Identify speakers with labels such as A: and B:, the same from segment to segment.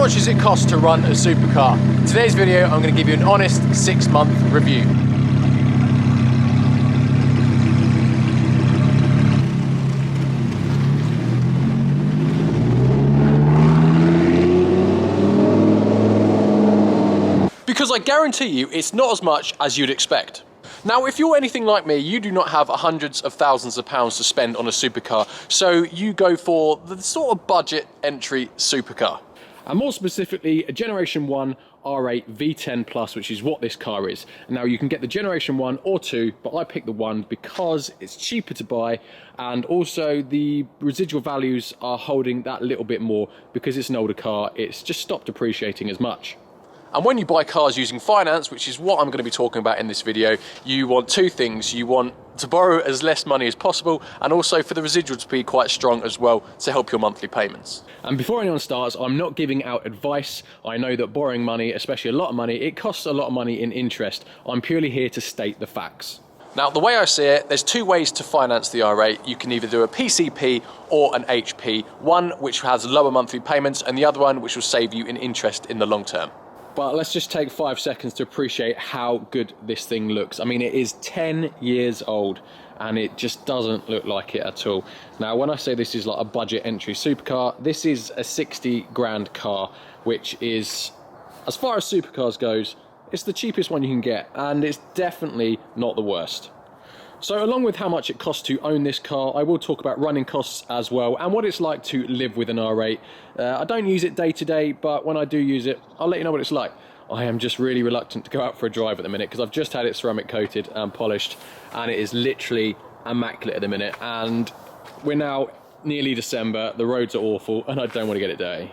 A: much does it cost to run a supercar? In today's video, I'm going to give you an honest 6-month review. Because I guarantee you, it's not as much as you'd expect. Now, if you're anything like me, you do not have hundreds of thousands of pounds to spend on a supercar, so you go for the sort of budget entry supercar. And more specifically, a Generation 1 R8 V10 Plus, which is what this car is. Now, you can get the Generation 1 or 2, but I picked the 1 because it's cheaper to buy, and also the residual values are holding that little bit more because it's an older car. It's just stopped appreciating as much. And when you buy cars using finance, which is what I'm going to be talking about in this video, you want two things. You want to borrow as less money as possible, and also for the residual to be quite strong as well to help your monthly payments. And before anyone starts, I'm not giving out advice. I know that borrowing money, especially a lot of money, it costs a lot of money in interest. I'm purely here to state the facts. Now, the way I see it, there's two ways to finance the R8. You can either do a PCP or an HP, one which has lower monthly payments and the other one which will save you in interest in the long term. But let's just take 5 seconds to appreciate how good this thing looks. I mean, it is 10 years old and it just doesn't look like it at all. Now, when I say this is like a budget entry supercar, this is a 60 grand car, which is, as far as supercars goes, it's the cheapest one you can get, and it's definitely not the worst. So along with how much it costs to own this car, I will talk about running costs as well and what it's like to live with an R8. I don't use it day to day, but when I do use it, I'll let you know what it's like. I am just really reluctant to go out for a drive at the minute because I've just had it ceramic coated and polished, and it is literally immaculate at the minute. And we're now nearly December, the roads are awful, and I don't want to get it dirty.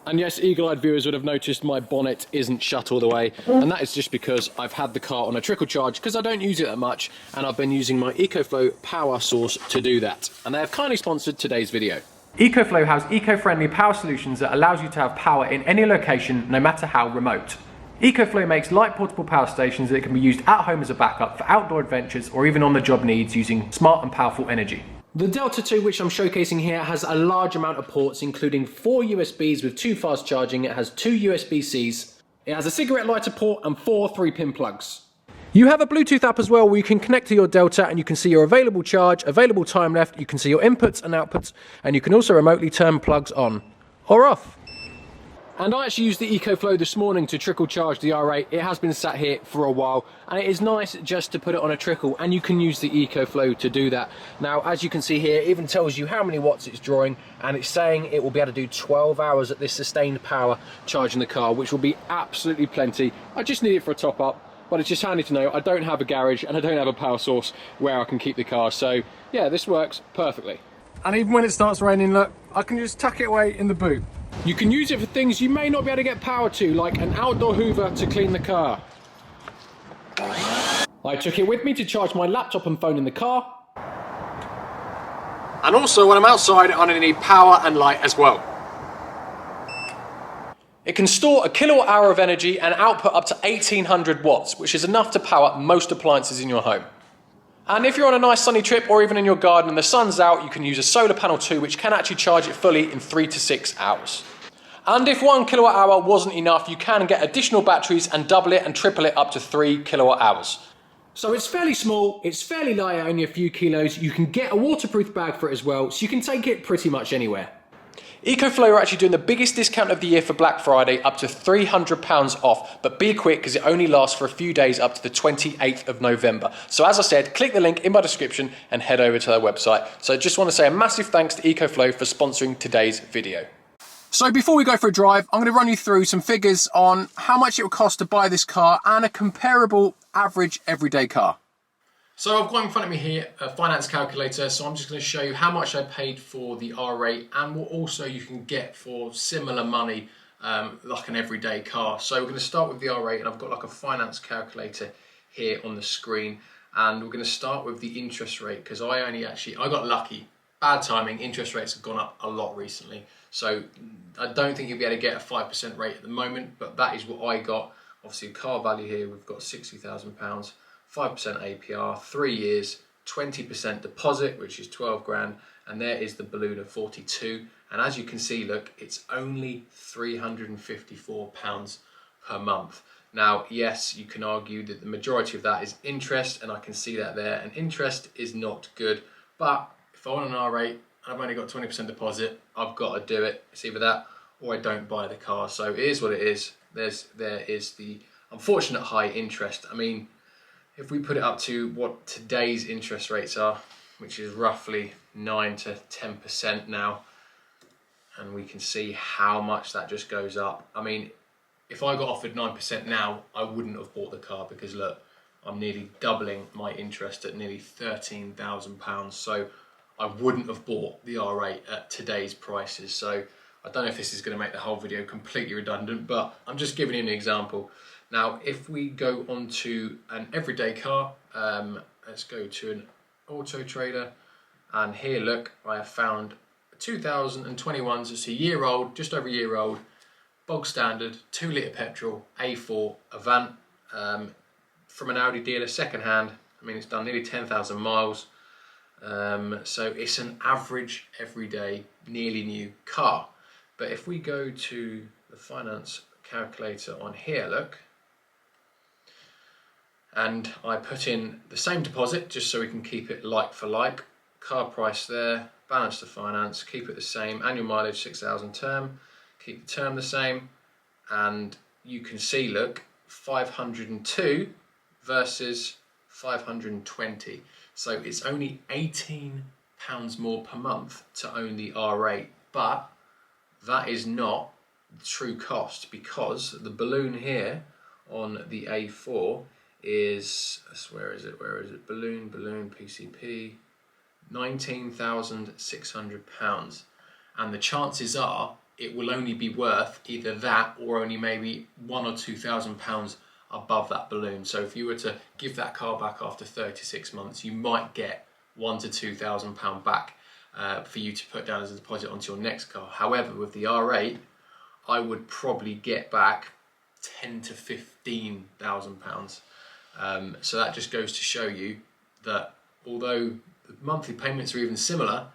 A: And yes, eagle-eyed viewers would have noticed my bonnet isn't shut all the way, and that is just because I've had the car on a trickle charge because I don't use it that much, and I've been using my EcoFlow power source to do that. And they have kindly sponsored today's video. EcoFlow has eco-friendly power solutions that allows you to have power in any location, no matter how remote. EcoFlow makes light portable power stations that can be used at home as a backup for outdoor adventures or even on-the-job needs using smart and powerful energy. The Delta 2, which I'm showcasing here, has a large amount of ports, including 4 USBs with 2 fast charging. It has 2 USB-Cs. It has a cigarette lighter port and 4 3-pin plugs. You have a Bluetooth app as well where you can connect to your Delta and you can see your available charge, available time left, you can see your inputs and outputs, and you can also remotely turn plugs on or off. And I actually used the EcoFlow this morning to trickle charge the R8. It has been sat here for a while, and it is nice just to put it on a trickle, and you can use the EcoFlow to do that. Now, as you can see here, it even tells you how many watts it's drawing, and it's saying it will be able to do 12 hours at this sustained power charging the car, which will be absolutely plenty. I just need it for a top up, but it's just handy to know I don't have a garage and I don't have a power source where I can keep the car. So yeah, this works perfectly. And even when it starts raining, look, I can just tuck it away in the boot. You can use it for things you may not be able to get power to, like an outdoor hoover to clean the car. I took it with me to charge my laptop and phone in the car. And also when I'm outside, I'm going to need power and light as well. It can store a kilowatt hour of energy and output up to 1800 watts, which is enough to power most appliances in your home. And if you're on a nice sunny trip or even in your garden and the sun's out, you can use a solar panel too, which can actually charge it fully in 3 to 6 hours. And if 1 kilowatt hour wasn't enough, you can get additional batteries and double it and triple it up to 3 kilowatt hours. So it's fairly small, it's fairly light, only a few kilos. You can get a waterproof bag for it as well, so you can take it pretty much anywhere. EcoFlow are actually doing the biggest discount of the year for Black Friday, up to £300 off, but be quick because it only lasts for a few days up to the 28th of November. So as I said, click the link in my description and head over to their website. So I just want to say a massive thanks to EcoFlow for sponsoring today's video. So before we go for a drive, I'm going to run you through some figures on how much it will cost to buy this car and a comparable average everyday car. So I've got in front of me here a finance calculator, so I'm just going to show you how much I paid for the R8 and what also you can get for similar money like an everyday car. So we're going to start with the R8, and I've got like a finance calculator here on the screen, and we're going to start with the interest rate because I got lucky. Bad timing, interest rates have gone up a lot recently, so I don't think you'll be able to get a 5% rate at the moment, but that is what I got. Obviously car value here, we've got £60,000. 5% APR, 3 years, 20% deposit, which is 12 grand, and there is the balloon of 42, And as you can see, look, it's only £354 per month. Now, yes, you can argue that the majority of that is interest, and I can see that there, and interest is not good. But if I want an R8 and I've only got 20% deposit, I've got to do it. It's either that or I don't buy the car. So it is what it is. There is the unfortunate high interest. I mean, if we put it up to what today's interest rates are, which is roughly 9 to 10% now, and we can see how much that just goes up. I mean, if I got offered 9% now, I wouldn't have bought the car, because look, I'm nearly doubling my interest at nearly £13,000. So I wouldn't have bought the R8 at today's prices. So I don't know if this is going to make the whole video completely redundant, but I'm just giving you an example. Now, if we go on to an everyday car, let's go to an Auto Trader, and here, look, I have found 2021, so it's a year old, just over a year old, bog standard, 2 litre petrol, A4 Avant, from an Audi dealer, second hand. I mean, it's done nearly 10,000 miles. So it's an average, everyday, nearly new car. But if we go to the finance calculator on here, look, and I put in the same deposit, just so we can keep it like for like, car price there, balance to finance, keep it the same, annual mileage 6,000 term, keep the term the same, and you can see, look, 502 versus 520. So it's only £18 more per month to own the R8, but that is not the true cost, because the balloon here on the A4 is, where is it, balloon PCP, £19,600, and the chances are it will only be worth either that or only maybe £1,000 or £2,000 above that balloon. So if you were to give that car back after 36 months, you might get £1,000 to £2,000 back for you to put down as a deposit onto your next car. However, with the R8, I would probably get back £10,000 to £15,000. So that just goes to show you that although the monthly payments are even similar,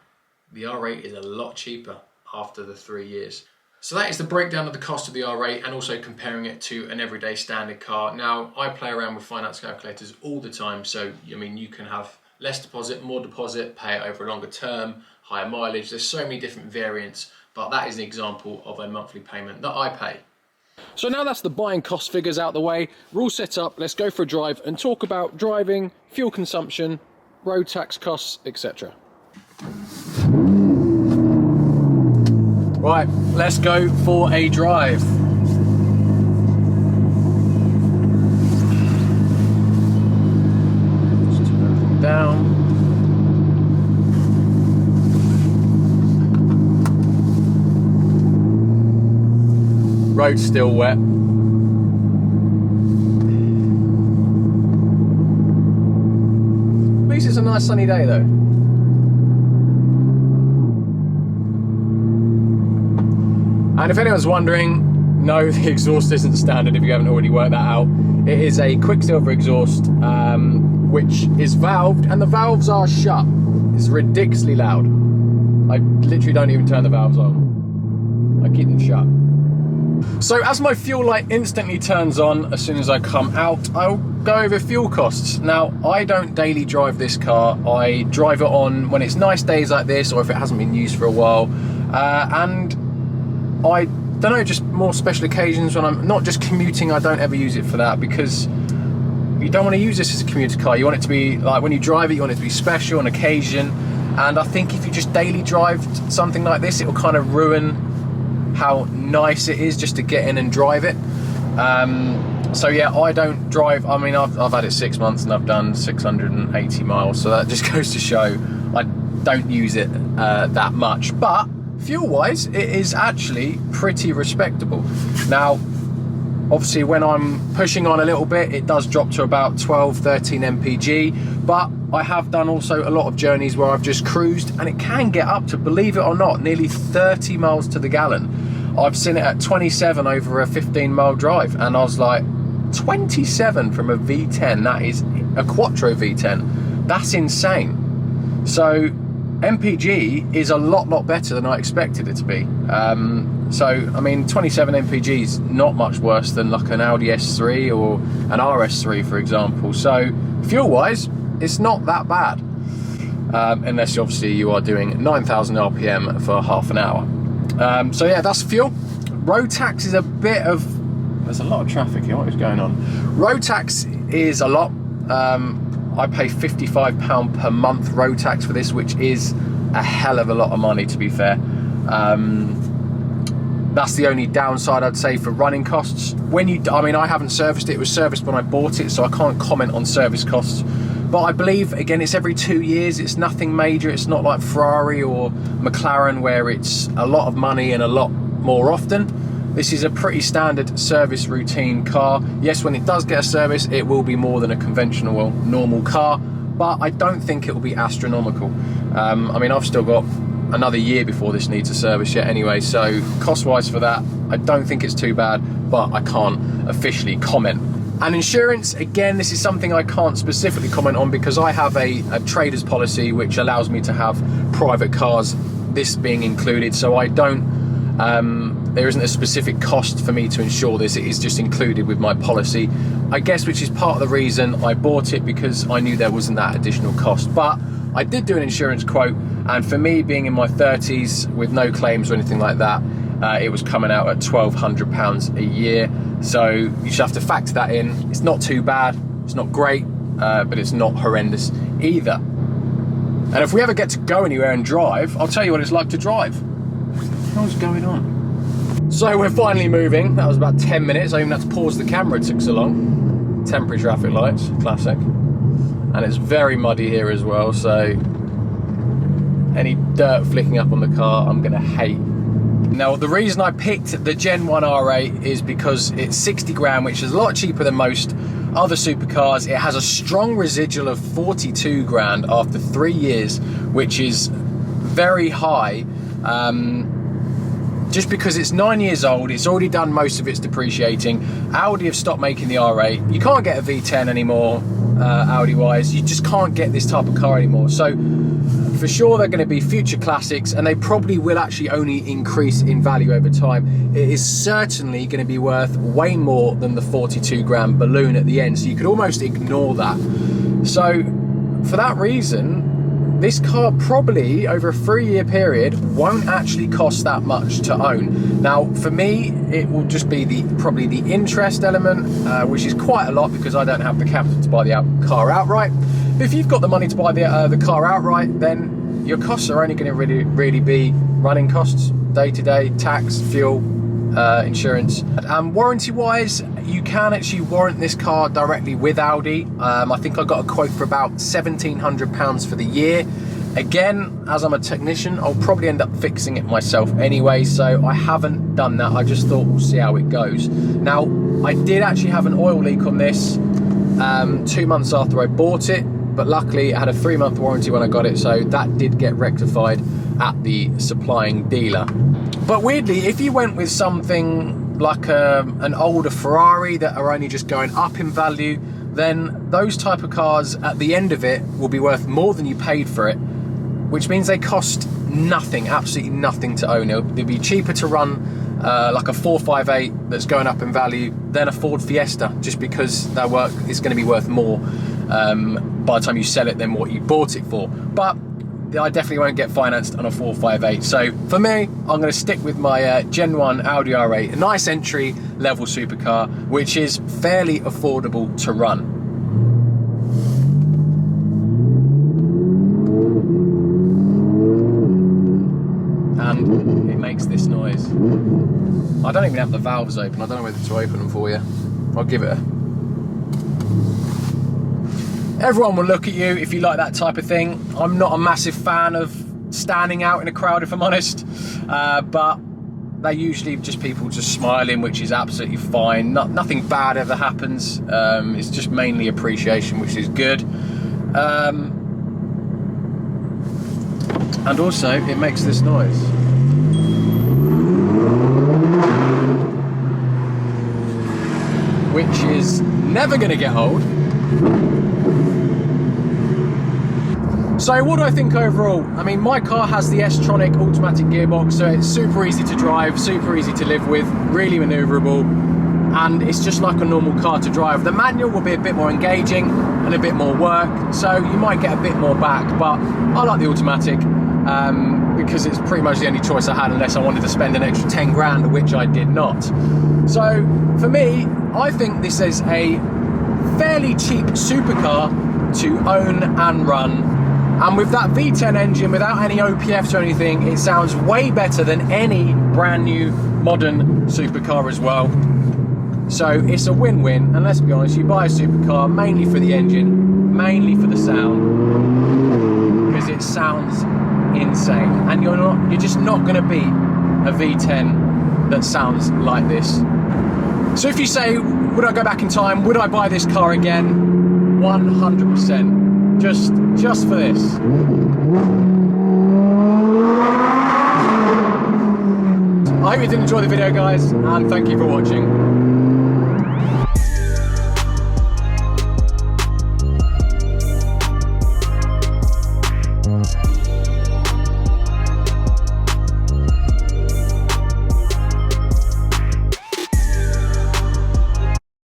A: the R8 is a lot cheaper after the 3 years. So that is the breakdown of the cost of the R8, and also comparing it to an everyday standard car. Now, I play around with finance calculators all the time, so I mean, you can have less deposit, more deposit, pay it over a longer term, higher mileage. There's so many different variants, but that is an example of a monthly payment that I pay.
B: So now that's the buying cost figures out the way, we're all set up, let's go for a drive and talk about driving, fuel consumption, road tax costs, etc.
A: Right, let's go for a drive. Just turn it down. Road's still wet. At least it's a nice sunny day though. And if anyone's wondering, no, the exhaust isn't standard if you haven't already worked that out. It is a Quicksilver exhaust, which is valved, and the valves are shut. It's ridiculously loud. I literally don't even turn the valves on. I keep them shut. So as my fuel light instantly turns on as soon as I come out, I'll go over fuel costs. Now, I don't daily drive this car. I drive it on when it's nice days like this, or if it hasn't been used for a while. And I don't know, just more special occasions when I'm not just commuting. I don't ever use it for that, because you don't want to use this as a commuter car. You want it to be like, when you drive it, you want it to be special, on occasion. And I think if you just daily drive something like this, it will kind of ruin how nice it is just to get in and drive it. So yeah, I don't drive. I mean, I've had it 6 months and I've done 680 miles, so that just goes to show I don't use it that much. But fuel wise, it is actually pretty respectable. Now, obviously when I'm pushing on a little bit, it does drop to about 12-13 mpg, but I have done also a lot of journeys where I've just cruised, and it can get up to, believe it or not, nearly 30 miles to the gallon. I've seen it at 27 over a 15-mile drive, and I was like, 27 from a V10, that is a Quattro V10, that's insane. So
B: MPG is a lot better than I expected it to be. So I mean, 27 MPG is not much worse than like an Audi S3 or an RS3, for example. So fuel wise, it's not that bad, unless obviously you are doing 9,000 RPM for half an hour. So yeah, that's fuel. Road tax is a bit of, there's a lot of traffic here, what is going on? Road tax is a lot. I pay £55 per month road tax for this, which is a hell of a lot of money, to be fair. That's the only downside I'd say for running costs. When you, I mean, I haven't serviced it. It was serviced when I bought it, so I can't comment on service costs. But I believe, again, it's every 2 years. It's nothing major. It's not like Ferrari or McLaren where it's a lot of money and a lot more often. This is a pretty standard service routine car. Yes, when it does get a service, it will be more than a conventional, well, normal car, but I don't think it will be astronomical. I mean, I've still got another year before this needs a service yet anyway, so cost-wise for that, I don't think it's too bad, but I can't officially comment. And insurance, again, this is something I can't specifically comment on because I have a trader's policy which allows me to have private cars, this being included, so I don't, there isn't a specific cost for me to insure this. It is just included with my policy, I guess, which is part of the reason I bought it, because I knew there wasn't that additional cost. But I did do an insurance quote, and for me being in my 30s with no claims or anything like that, it was coming out at £1,200 a year. So you just have to factor that in. It's not too bad, it's not great, but it's not horrendous either. And if we ever get to go anywhere and drive, I'll tell you what it's like to drive. What's going on? So we're finally moving. That was about 10 minutes. I even had to pause the camera, it took so long. Temporary traffic lights, classic. And it's very muddy here as well, so any dirt flicking up on the car, I'm gonna hate. Now, the reason I picked the Gen 1 R8 is because it's 60 grand, which is a lot cheaper than most other supercars. It has a strong residual of 42 grand after 3 years, which is very high. Just because it's 9 years old, it's already done most of its depreciating. Audi have stopped making the R8. You can't get a V10 anymore, Audi-wise. You just can't get this type of car anymore. So for sure they're going to be future classics, and they probably will actually only increase in value over time. It is certainly going to be worth way more than the 42 grand balloon at the end, so you could almost ignore that. So for that reason, this car probably over a 3-year period won't actually cost that much to own. Now for me, it will just be probably the interest element, which is quite a lot because I don't have the capital to buy the car outright. But if you've got the money to buy the car outright, then your costs are only going to really be running costs, day-to-day, tax, fuel, insurance. And warranty wise, you can actually warrant this car directly with Audi. I think I got a quote for about £1,700 for the year. Again, as I'm a technician, I'll probably end up fixing it myself anyway, so I haven't done that. I just thought we'll see how it goes. Now, I did actually have an oil leak on this 2 months after I bought it, but luckily it had a 3-month warranty when I got it, so that did get rectified at the supplying dealer. But weirdly, if you went with something like an older Ferrari that are only just going up in value, then those type of cars at the end of it will be worth more than you paid for it, which means they cost nothing, absolutely nothing to own. It'll be cheaper to run like a 458 that's going up in value than a Ford Fiesta, just because their work is going to be worth more by the time you sell it than what you bought it for. But I definitely won't get financed on a 458. So for me, I'm going to stick with my Gen 1 Audi R8, a nice entry level supercar, which is fairly affordable to run. And it makes this noise. I don't even have the valves open. I don't know whether to open them for you. I'll give it a... Everyone will look at you if you like that type of thing. I'm not a massive fan of standing out in a crowd, if I'm honest, but they're usually just people just smiling, which is absolutely fine. Nothing bad ever happens. It's just mainly appreciation, which is good. And also, it makes this noise. Which is never going to get old. So what do I think overall? I mean, my car has the S-tronic automatic gearbox, so it's super easy to drive, super easy to live with, really manoeuvrable, and it's just like a normal car to drive. The manual will be a bit more engaging and a bit more work, so you might get a bit more back, but I like the automatic because it's pretty much the only choice I had unless I wanted to spend an extra 10 grand, which I did not. So for me, I think this is a fairly cheap supercar to own and run. And with that V10 engine, without any OPFs or anything, it sounds way better than any brand new modern supercar as well. So it's a win-win, and let's be honest, you buy a supercar mainly for the engine, mainly for the sound, because it sounds insane, and you're just not going to beat a V10 that sounds like this. So if you say, would I go back in time, would I buy this car again? 100%. Just for this. I hope you did enjoy the video, guys, and thank you for watching.